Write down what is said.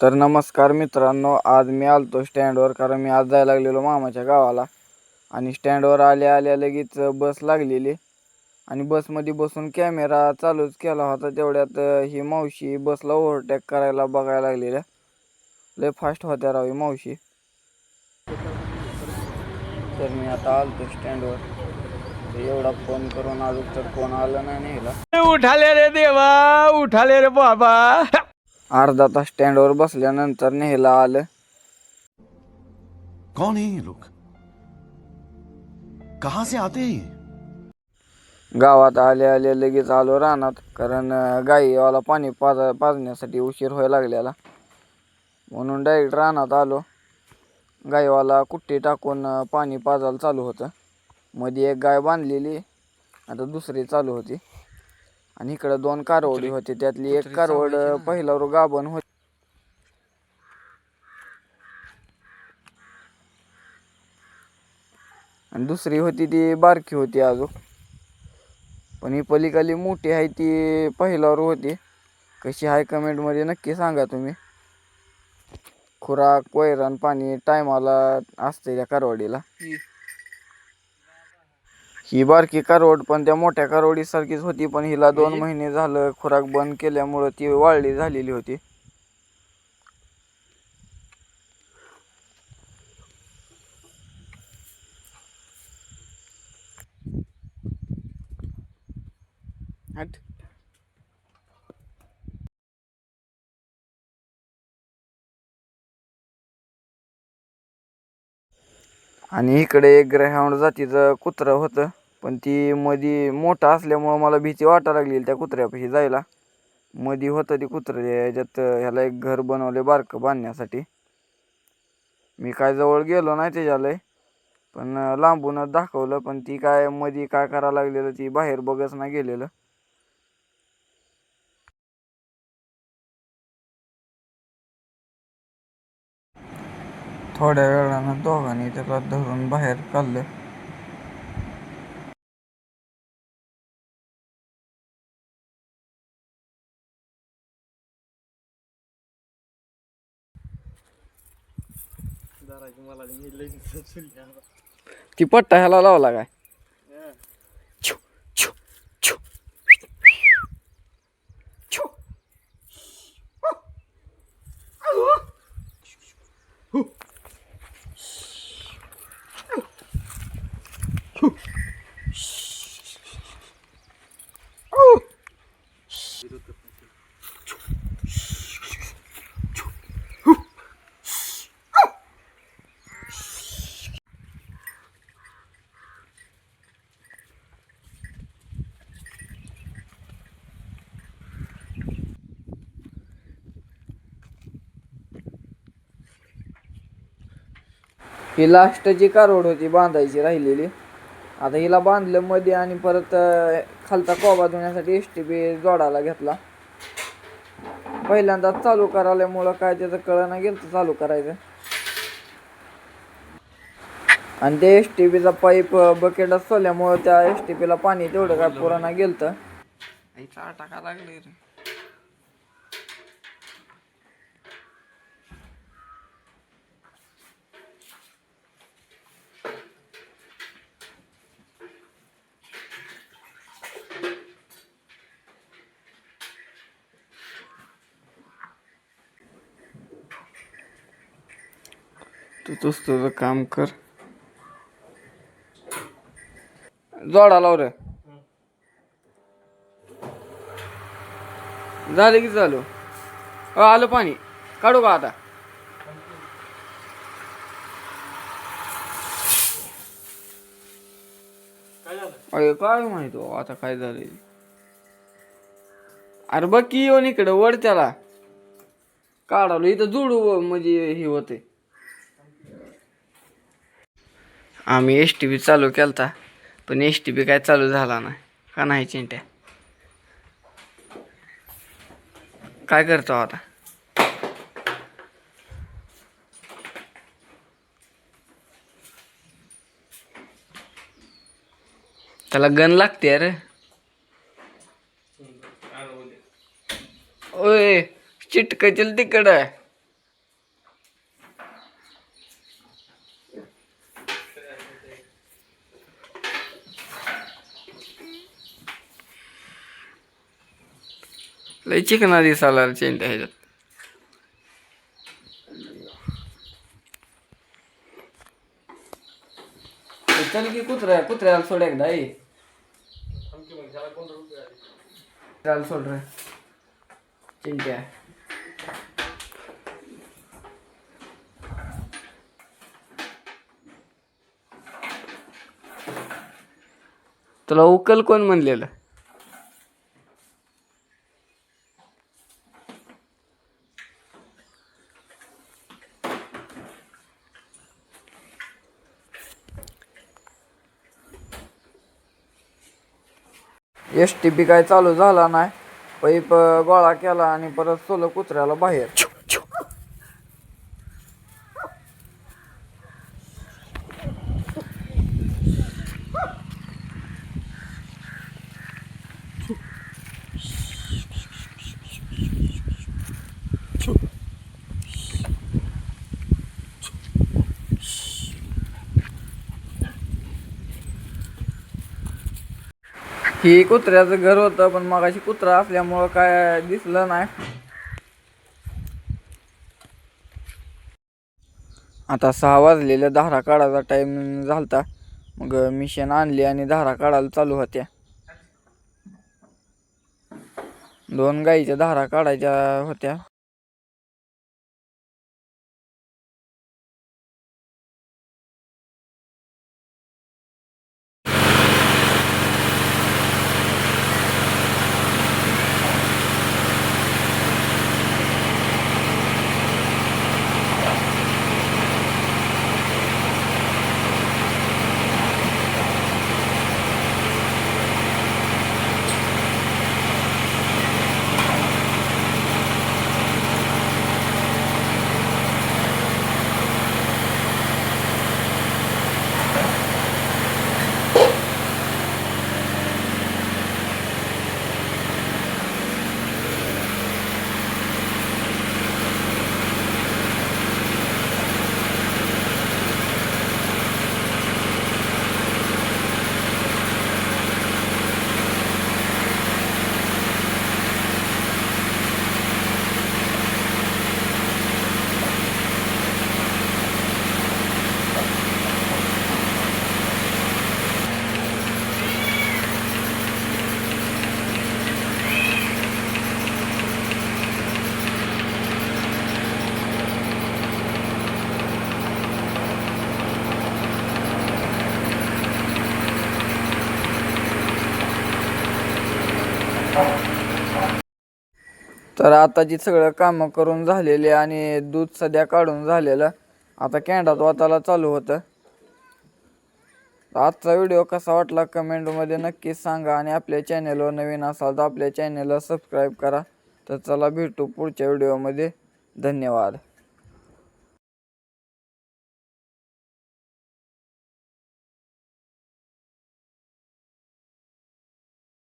तर नमस्कार मित्रांनो, आज मी आलतो स्टँडवर कारण मी आज जायला लागलेलो मामाच्या गावाला. आणि स्टँडवर आल्या आल्या लगेच बस लागलेली आणि बसमध्ये बसून कॅमेरा चालूच केला होता. तेवढ्यात ही मावशी बसला ओव्हरटेक करायला बघायला लागलेल्या. लय फास्ट होत्या राव ही मावशी. तर मी आता आलतो स्टँडवर, एवढा फोन करून अजून तर कोण आलं नाही न्यायला. उठाले रे देवा, उठाले रे बाबा. अर्धा तास स्टँडवर बसल्यानंतर न्यायला आलं. कौन है ये लोग? कहां से आते हैं? गावात आले आले लगेच आलो रानात, कारण गाईवाला पाणी पाजण्यासाठी उशीर व्हायला लागलेला. म्हणून डायरेक्ट रानात आलो. गाईवाला कुट्टी टाकून पाणी पाजायला चालू होतं. मध्ये एक गाय बांधलेली, आता दुसरी चालू होती. आणि इकडं 2 कारवडी होती, त्यातली एक कारवड पहिला गाभण होती आणि दुसरी होती ती बारकी होती अजून. पण ही पलीकडली मोठी आहे ती पहिल्यावर होती. कशी आहे कमेंटमध्ये नक्की सांगा तुम्ही. खुराक, वैरण, पाणी टायमाला असते त्या कारवडीला. ही बारकी कारवड पण त्या मोठ्या कारवडीसारखीच होती, पण हिला 2 महिने झालं खुराक बंद केल्यामुळं ती वाळली झालेली होती. आणि इकडे एक ग्रेहाउंड जातीचं कुत्रं होतं, पण ती मध्ये मोठं असल्यामुळं मला भीती वाटायला लागली त्या कुत्र्यापाशी जायला. मध्ये होतं ती कुत्रं, याच्यात ह्याला एक घर बनवले बारकं बांधण्यासाठी. मी काय जवळ गेलो नाही त्याच्याला, पण लांबूनच दाखवलं. पण ती काय मध्ये काय करायला लागलेलं ती बाहेर बघच नाही गेलेलं. थोड्या वेळानं दोघांनी त्याला धरून बाहेर काढलं. ती पट्टा ह्याला लावला काय? छू, छू, छू. छू. ही लास्टची कारवड होती बांधायची राहिलेली. आता हिला बांधलं मध्ये आणि परत खालचा कोबा धुण्यासाठी STP जोडायला घेतला. पहिल्यांदा चालू कराल्यामुळं काय त्याचं कळना गेलं चालू करायचं. आणि ते STPचा पाईप बकेटात सोडल्यामुळं त्या STPला पाणी तेवढं काय पुराणा गेलं. टाका लागले रे. तूच तुझं काम कर. जोडा लाव रे. झालं की चालू. आलं पाणी. काढू का आता? अरे काय माहिती आता काय झालंय. अरे बघ की येऊन इकडं वड त्याला काढालो इथं जोडू म्हणजे हे होते. आम्ही STP चालू केलता, पण STP काय चालू झाला नाही. का नाही चिंट्या? काय करतो आता? त्याला गन लागते रे. ओय चिटकचल तिकडं. लय चिकना दिसाला चिंट्या ह्याच्यात. चल की कुत्र्याला सोड एकदा कुत्र्याला सोड रे चिंट्या. तुला उकल कोण म्हणलेलं? STP काय चालू झाला नाही. पाईप गोळा केला आणि परत सोलं कुत्र्याला बाहेर. ही कुत्र्याचं घर होतं पण मगाशी कुत्रा असल्यामुळं काय दिसलं नाही. आता 6 वाजलेलं, धारा काढायचा टाइम झालता. मग मिशन आणली आणि धारा काढायला चालू होत्या. 2 गाईच्या धारा काढायच्या होत्या. तर आताची सगळं कामं करून झालेले आणि दूध सध्या काढून झालेलं. आता कॅन्डात वाताला चालू होतं. आजचा व्हिडिओ कसा वाटला कमेंटमध्ये नक्कीच सांगा आणि आपल्या चॅनलवर नवीन असाल तर आपल्या चॅनलला सबस्क्राईब करा. तर चला भेटू पुढच्या व्हिडिओमध्ये. धन्यवाद.